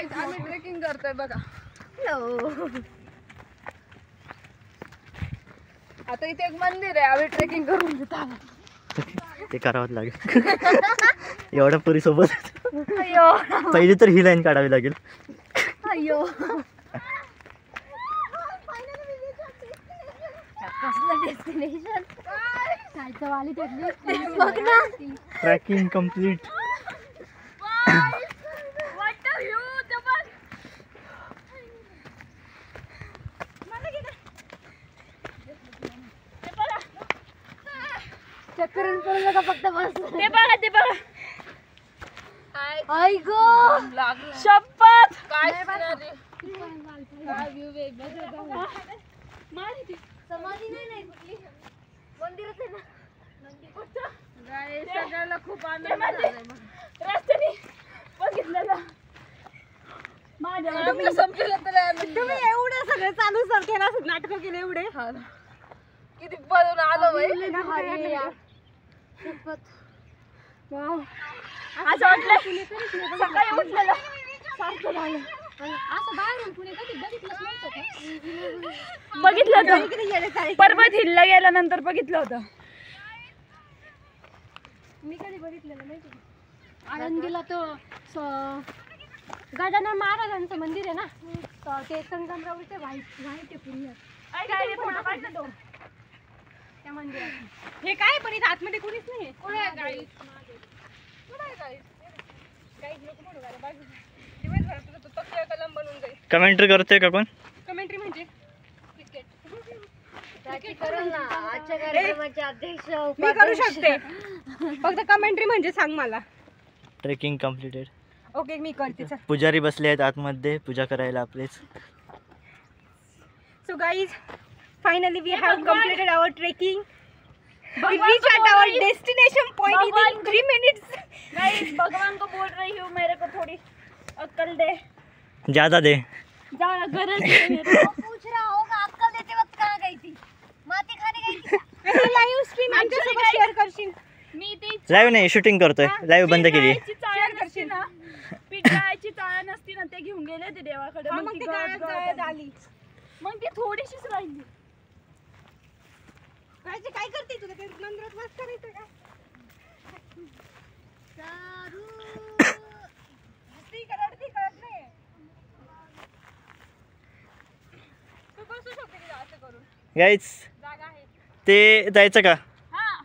Guys आम्ही trekking करतोय बघा. आता इथे एक मंदिर आहे, आम्ही ट्रेकिंग करून देतो. ते करावंच लागेल. एवढ्या पुरी सोबत पहिली तर ही लाईन काढावी लागेल. अय्यो डेस्टिनेशन ट्रॅकिंग कम्प्लीट. चक्करून करू नका, फक्त बस. ते बघा ते बघा. आई गो शपथ काय समाधी नाही कुठली मंदिरच आहे ना. सगळ्याला खूप आनंद झालाय. रस्त्याने बघितलं ना माझ्या संपलं तर तुम्ही एवढं सगळं चालू सर केला नाटक केले एवढे किती पळून आलो बाई. असं वाटलं सकाळी उठलेलं सारखं झालं. असं बाहेरून कुणी कधी बघितलं नव्हतं का? बघितलं होतं पर्वत हिलला गेल्यानंतर बघितलं होतं मी. कधी बघितलेलं माहिती का? आळंदीला तो गजानन महाराजांचं मंदिर आहे ना, ते संगमरवरीचे व्हाईट आहे पूर्ण. फोटो काढला तो त्या मंदिरात. हे काय पण इथे आतमध्ये कुणीच नाही. कमेंट्री करते का कोण? कमेंट्री म्हणजे आजच्या कार्यक्रमाचे अध्यक्ष मी करू शकते. फक्त कमेंट्री म्हणजे सांग मला. Trekking completed. ओके मी करते. पुजारी बसले आहेत आतमध्ये पूजा करायला आपलेच. So guys finally we have completed our trekking. We reached at our destination point in 3 minutes. Guys भगवान को बोल रही हूँ मेरे को थोड़ी अक्ल दे. ज्यादा दे. ज्यादा गरज है मेरे को. पूछ रहा होगा अक्ल देते वक्त कहाँ गई थी? माती खाने गई थी. लाइव स्ट्रीम आमच्यासोबत शेअर करशील? मी ते लाईव्ह नाही शूटिंग करतोय. लाईव्ह बंद केली. शेअर करशील ना? पिठाची चाळ नसती ना, ते घेऊन गेले ते देवाकडे. मग ती गळत आली. मग ती थोडीशीच राहिली. काय करते तुला? ते मंदिरात वास करायचं का? दारू हसती करडती कळत नाही. तू बसू शकते का असं करून? गाईज जागा आहे ते जायचं का? हां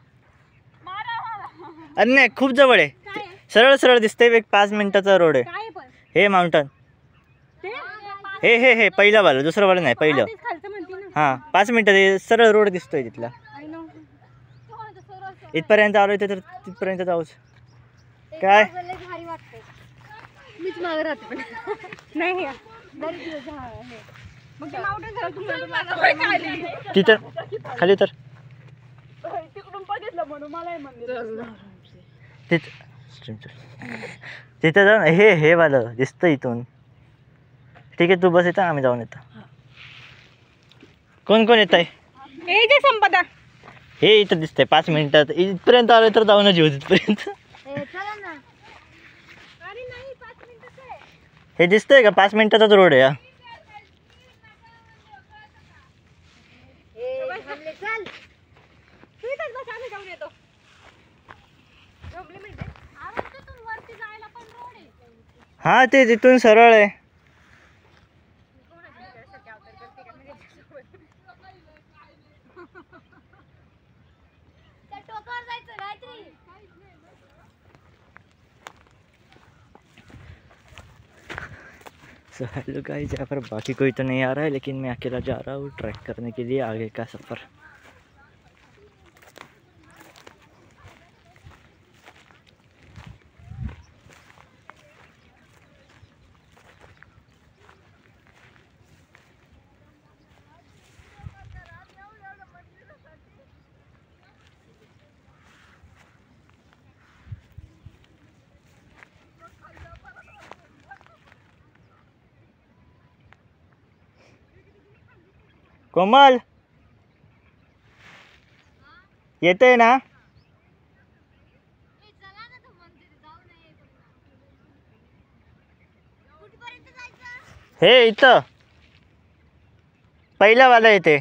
मारा. अरे नाही खूप जवळ आहे. सरळ सरळ दिसते. एक 5 मिनिटाचा रोड आहे. काय पण हे माउंटन हे हे हे पहिला वाला, दुसरं वाला नाही पहिलं. हां 5 मिनिटात सरळ रोड दिसतोय तिथला. इथपर्यंत आलोय तर तिथपर्यंत जाऊच. काय मीच मागे राहते नाही तिथं खाली तर तिकडून बघितलं म्हणून मला तिथं जाऊन हे वालं दिसतं इथून. ठीक आहे तू बस येतं आम्ही जाऊन येतो. कोण कोण येत आहे? संपदा हे इथं दिसतंय 5 मिनिटात. इथपर्यंत आलोय तर जाऊनच येऊ तिथपर्यंत. हे दिसतंय का 5 मिनिटाचाच रोड आहे. हा ते तिथून सरळ आहे. सो हेलो गाइस, यहाँ पर बाकी कोई तो नहीं आ रहा है लेकिन मैं अकेला जा रहा हूँ ट्रैक करने के लिए आगे का सफ़र. कोमल येते ना? हे इथं पहिला वाला येते.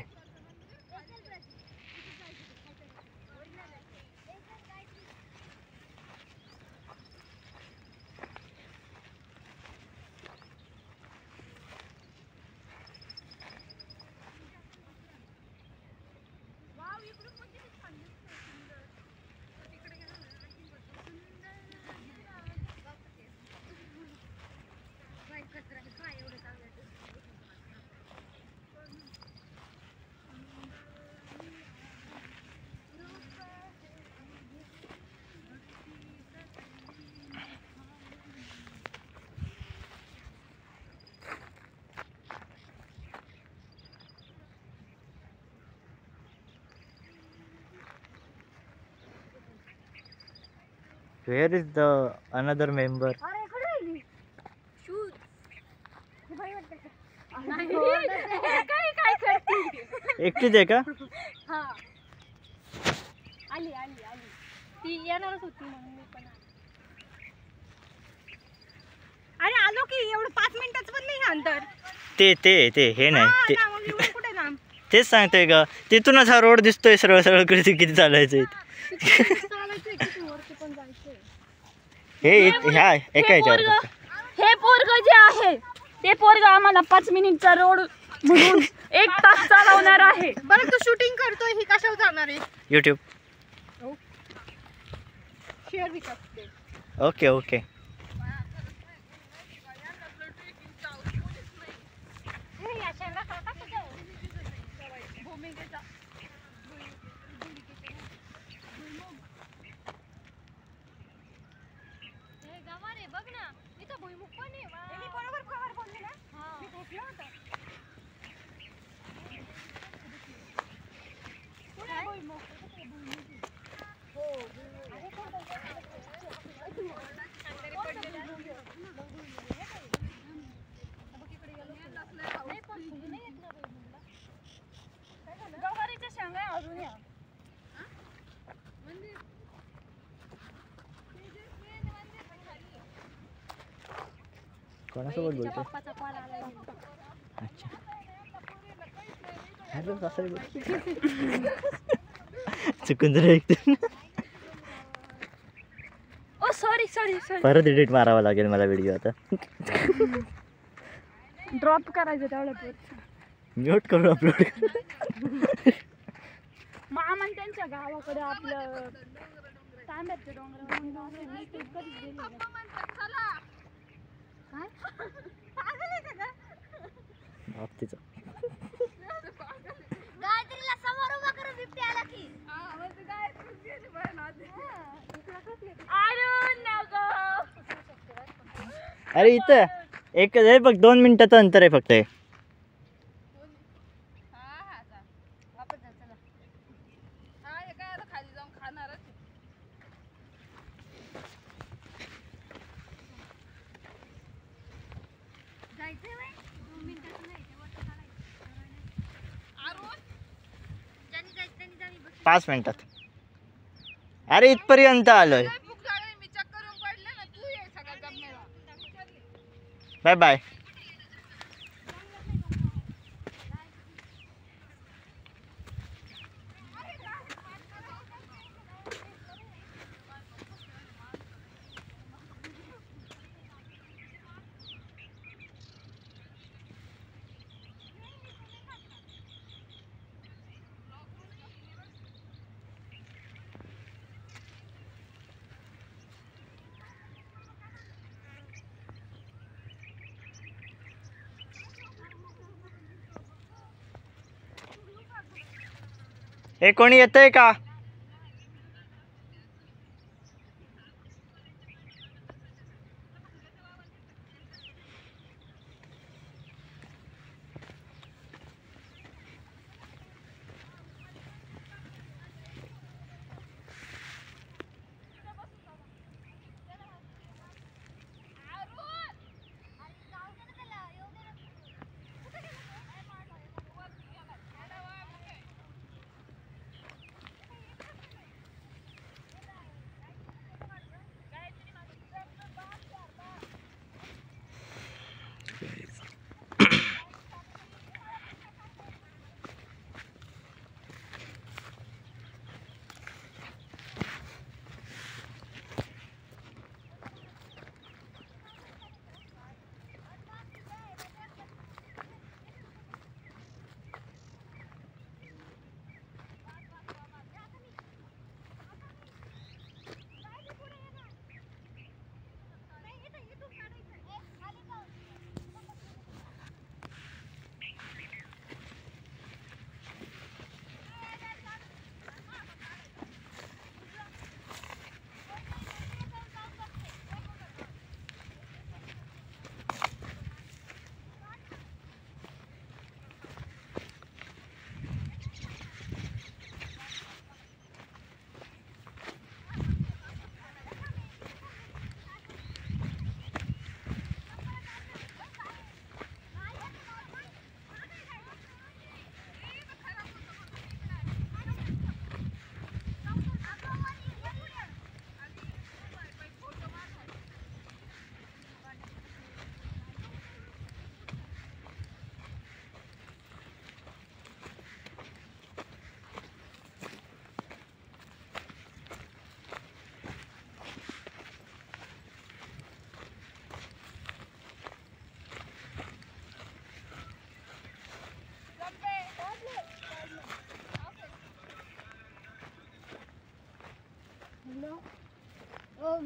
Where is the another member? एकटीच आहे का? आली ती येणारच होती म्हणून मी पण. अरे आलो की एवढं 5 मिनिटाचं पण नाही अंतर. ते हे नाही ते कुठे लांब तेच सांगतोय का. तिथूनच हा रोड दिसतोय सरळ सरळ किती चालायचंय. हे ह्या एका ह्याच्यावर हे पोरग जे आहे ते पोरग आम्हाला 5 मिनिटचा रोड म्हणून 1 तास चालवणार आहे. बरं तू शूटिंग करतोय ही कशावर जाणार आहे? YouTube. शेअर बी करते. ओके कोणासोबत बोलतो? अच्छा हॅलो चुकून जरा ऐकतो. ओ सॉरी परत एडिट मारावा लागेल मला व्हिडिओ आता. ड्रॉप करायचं तेवढं म्यूट करून अपलोड. मामन त्यांच्या गावाकडे आपलं तांब्याचे डोंगर बाबतीचं गायत्रीला समोर उभा करून बिबट्या आला की. अरे इथं एक हे बघ 2 मिनिटाचं अंतर आहे फक्त. पाच मिनिटात. अरे इथपर्यंत आलोय. Bye bye. हे कोणी येतंय का?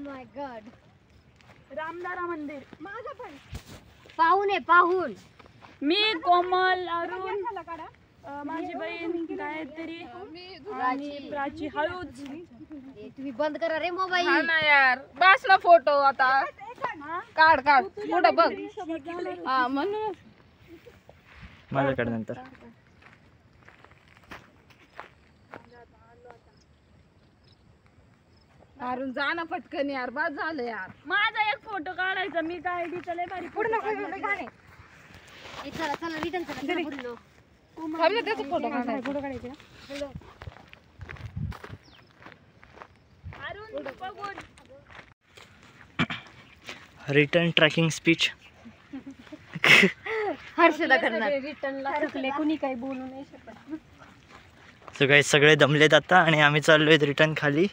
माय गॉड. रामदारा मंदिर. माझं पण पाहून आहे पाहून. मी कोमल, अरुण, माझी बहीण गायत्री आणि प्राची. हळूच. तुम्ही बंद करा रे मोबाईल. हा ना यार, बस ना फोटो आता. काढ काढ पुढं बघ. हा म्हणून माझ्याकडे नंतर. अरुण जा ना पटकन यार, बस झालं यार. माझा एक फोटो काढायचा. मी काय आयडी लय भारी पुढे नको गाणे. चला चला रिटर्न चला पुढे लो. थांब त्याचा फोटो काढायचा. फोटो काढायचे ना. हॅलो. अरुण बघून. Return tracking speech. हर्षदा करणार. रिटर्नला थकले, कुणी काही बोलू नाही शकत. सो गाईज सगळे दमलेत आता आणि आम्ही चाललोय रिटर्न खाली.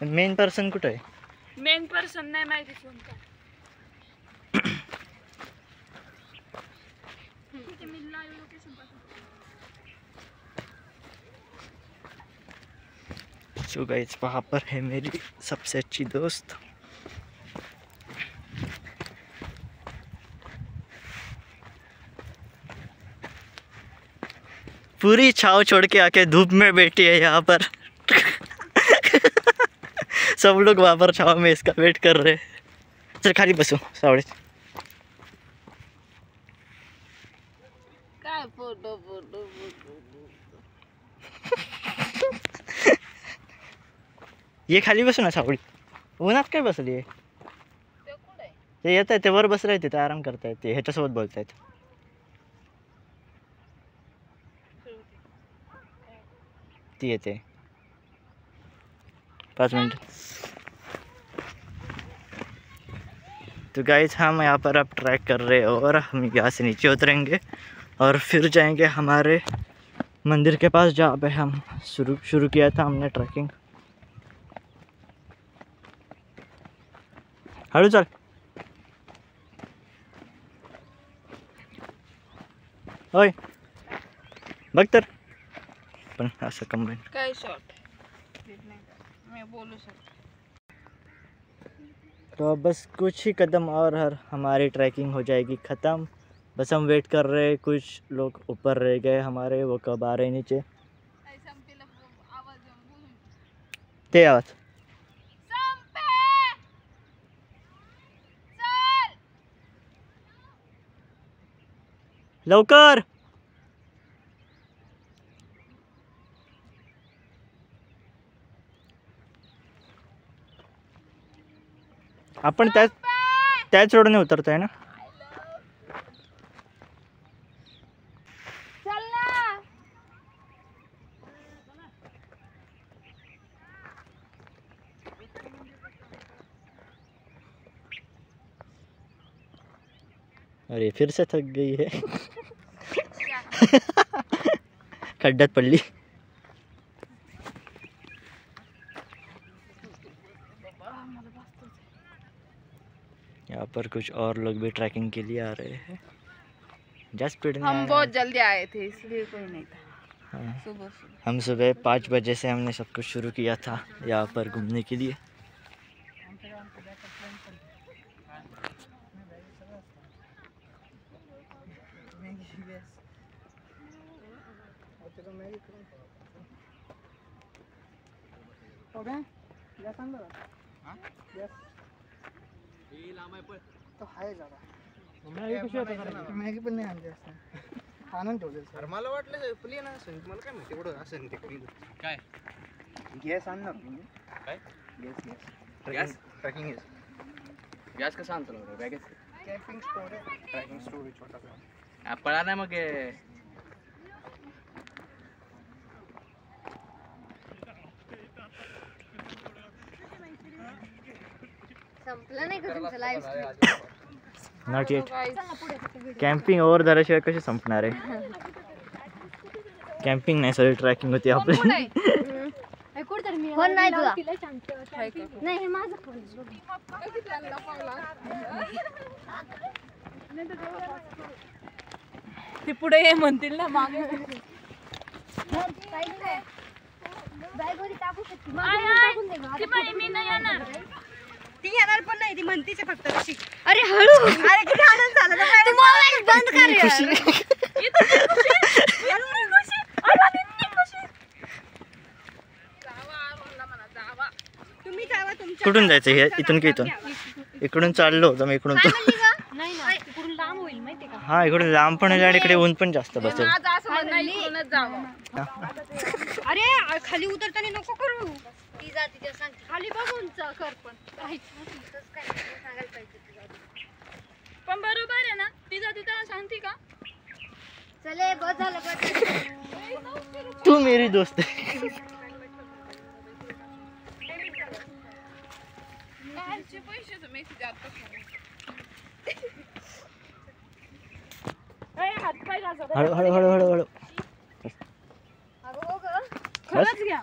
मेन पर्सन कुठं आहे? मेन पर्सन नाही माहिती कोणता. सो गाइस वहाँ पर है मेरी सबसे अच्छी दोस्त. पूरी छाव छोड़ के आके धूप में बैठी है यहाँ पर. सब लोग वहाँ पर छाव में इसका वेट कर रहे हैं. चल खाली बसो सावळे. काय फोटो फोटो फोटो. ये खाली बसू ना सावळी. उन्हात काय बसली आहे? ते येत आहे ते वर बसले ते आराम करतायत. ते ह्याच्यासोबत बोलतायत. ती येते 5 मिनट. तो गाइस हम यहाँ पर अब ट्रैक कर रहे हैं और हम यहाँ से नीचे उतरेंगे और फिर जाएंगे हमारे मंदिर के पास जहाँ पे हम शुरू किया था हमने ट्रैकिंग. हळू चल. ओय बघ तर पण असं कंबाईन. काय शॉट मैं बोलू शकतो. तो अब बस कुछ ही कदम और हमारी ट्रैकिंग हो जाएगी ख़त्म. बस हम वेट कर रहे हैं. कुछ लोग ऊपर रह गए हमारे, वो कब आ रहे नीचे. ते आवाज लवकर. आपण त्याच रोडने उतरतोय ना. अरे फिर से थक गई है. खड्ड्यात पडली. यहाँ पर कुछ और लोग भी ट्रैकिंग के लिए आ रहे हैं. जस्ट स्पीड में हम बहुत जल्दी आए थे इसलिए कोई नहीं था. हाँ. सुबह हम सुबह 5 बजे से हमने सब कुछ शुरू किया था यहाँ पर घूमने के लिए. मॅगी पण नाही आणली असं आनंद ठेवले. मला वाटलं प्लेन असेल. मला काय माहिती एवढं असेल ते काय. गॅस आणणार तुम्ही काय? Gas tracking gas. गॅस कसं आणतो ना बॅगेत. कॅम्पिंग स्टोर आहे. ट्रॅकिंग स्टोर छोटा पळा नाही मग. संपलं नाही का तुमचं live stream. Not eight. Camping over झाल्याशिवाय कशी संपणार आहे. कॅम्पिंग नाही सगळी ट्रॅकिंग होती आपली. फोन नाही तुला. नाही हे माझा फोन. ते पुढे ये म्हणतील ना मागे. बॅगमध्ये टाकू शकते. मग आय, आपण आय. टाकून दे गं. ती बाई मी नाही येणार. ती येणार पण नाही, ती म्हणतीच आहे फक्त तशी. अरे हळू. अरे किती आनंद झाला ना तू मोबाईल बंद कर यार. तुम्ही जावा तुमच्या. कुठून जायचं हे? इथून की इथून? इकडून चाललो होतो मी इकडून. नाही ना तिकडून लांब होईल माहिती का. हा इकडून लांब पण आहे आणि इकडे ऊन पण जास्त बसेल. माझं असं म्हणणं आहे, इकडूनच जावं. अरे खाली उतरताना नको करू. ती जाती त्या सांगते खाली बघून कर पण काहीच नाही तसं काय नाही, सांगायला पाहिजे ती जाती. पण बरोबर आहे ना, ती जाती तेव्हा शांती का? चले बस झालं बस. तू मेरी दोस्त है. बाहेरचे पैसे तर मेसेज जात हातपाय घासा. हळू हळू हळू हळू हळू. अगं हो गं. खरंच घ्या.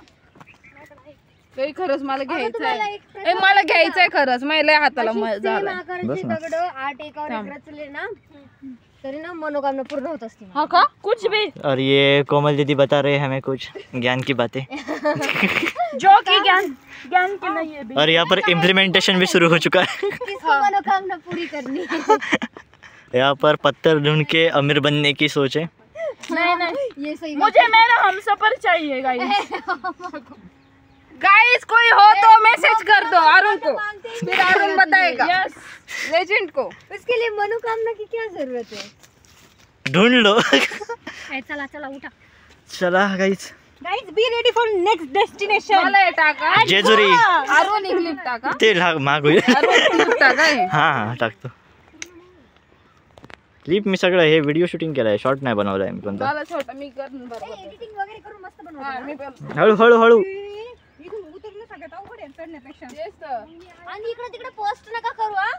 ते खरंच मला घ्यायचं तुम्हाला आहे. एक ए मला घ्यायचंय खरंच, मला हाताला अशी झालं. same आकाराची बस ना. दगड 8 एकावर एक रचले ना तरी ना मनोकामना पूर्ण होत असते. हा का? कुछ भी और ये कोमल दीदी बता रहे हैं हमें कुछ ज्ञान की बातें. जो कि ज्ञान की नहीं है. और यहाँ पर इम्प्लीमेंटेशन भी शुरू हो चुका है. किसको मनोकामना पूरी करनी है. यहाँ पर पत्थर ढूंढ के अमीर बनने की सोच है. नहीं नहीं, ये सही मुझे मेरा हमसफर चाहिए गाइस. गाइस कोई हो तो मैसेज कर दो अरुण को, फिर अरुण बताएगा. यस, लेजेंड को. उसके लिए मनोकामना की क्या जरूरत है. ढूंढ लो. चला चला उठा. चला guys. Guys be ready for next destination. मला हे टाका. जेजुरी. अरुण एक क्लिप टाका. ते माग होईल. अरुण क्लिप टाका हे. हा हा टाकतो. क्लिप मी सगळं हे व्हिडिओ शूटिंग केलंय, शॉर्ट नाही बनवलाय मी कोणता. मला छोटा मी करून बरोबर. एडिटिंग वगैरे करून मस्त बनवतो. हा, मी पण. हळू हळू हळू. इथून उतरणं सगळ्यात अवघड आहे चढण्यापेक्षा. तेच तर. आणि इकडे तिकडे पोस्ट नका करू हा.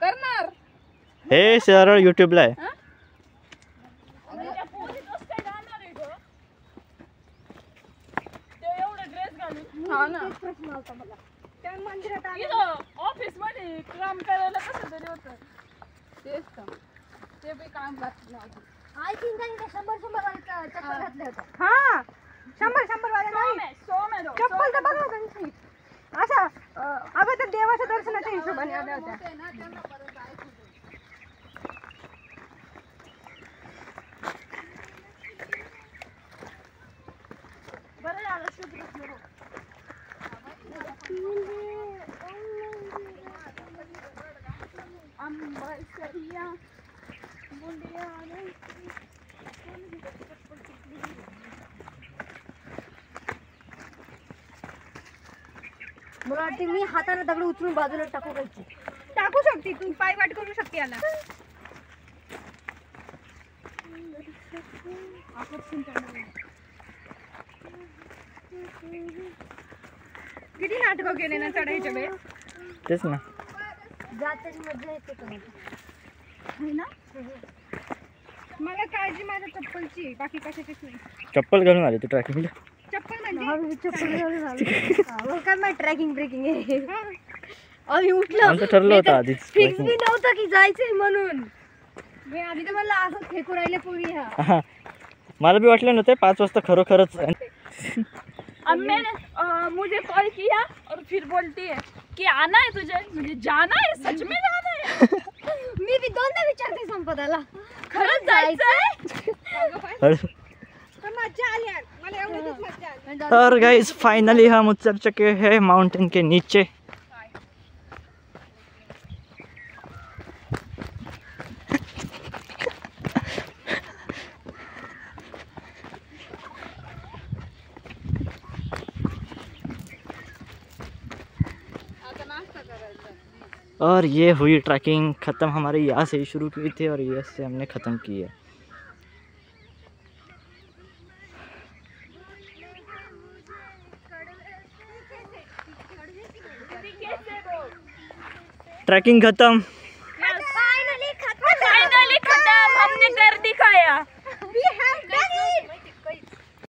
करणार. हे सरळ युट्यूबला आहे. हा ना. प्रश्न होता मला. त्या मंदिरात आलं. इथं ऑफिस मध्ये काम करायला कसं तरी होतं. तेच तर. ते बी काम करत आय थिंक त्यांनी 100 वाला चप्पल घातले होते. हा 100 वाले नाही. चप्पल तर बघा त्यांची. अशा अगं तर देवाच्या दर्शनाच्या हिशोबाने आल्या होत्या. बरं झालं शुभ. अंबरसरिया मुंडिया मला वाटते मी हाताने दगड उचलून बाजूला टाकू घ्यायची. टाकू शकते तू, पाय वाट करू शकते याला. किती नाटकं केले ना चढायच्या वेळेस. तेच ना. जाताची मजा येते पण. है ना. मला काळजी माझ्या चप्पलची आहे, बाकी कशाचीच नाही. चप्पल घालून आले तू ट्रॅकिंगला. चप्पल म्हणजे आम्ही चप्पल घालून आलो. काय माहिती ट्रॅकिंग ब्रेकिंग आहे. आम्ही उठलो. आमचं ठरलं होतं आधीच. फिक्स बी नव्हतं की जायचंय म्हणून. मी आधी तर मला असं फेकू राहिले पोरी ह्या. हा. मला बी वाटलं नव्हतं 5 वाजता खरोखरच. अब मैंने मुझे कॉल किया और फिर बोलती है कि आना है तुझे. मुझे जाना है, सच में जाना है. मी बी दोनदा विचारते संपदाला. खरंच जायचंय. पण मजा आली यार. मला एवढीच मजा आली. और गाइस फाइनली हम उतर चुके हैं माउंटेन के नीचे. और ये हुई ट्रैकिंग ख़त्म. हमारे यहाँ से ही शुरू की थी और ये से हमने ख़त्म की है. ट्रैकिंग ख़त्म.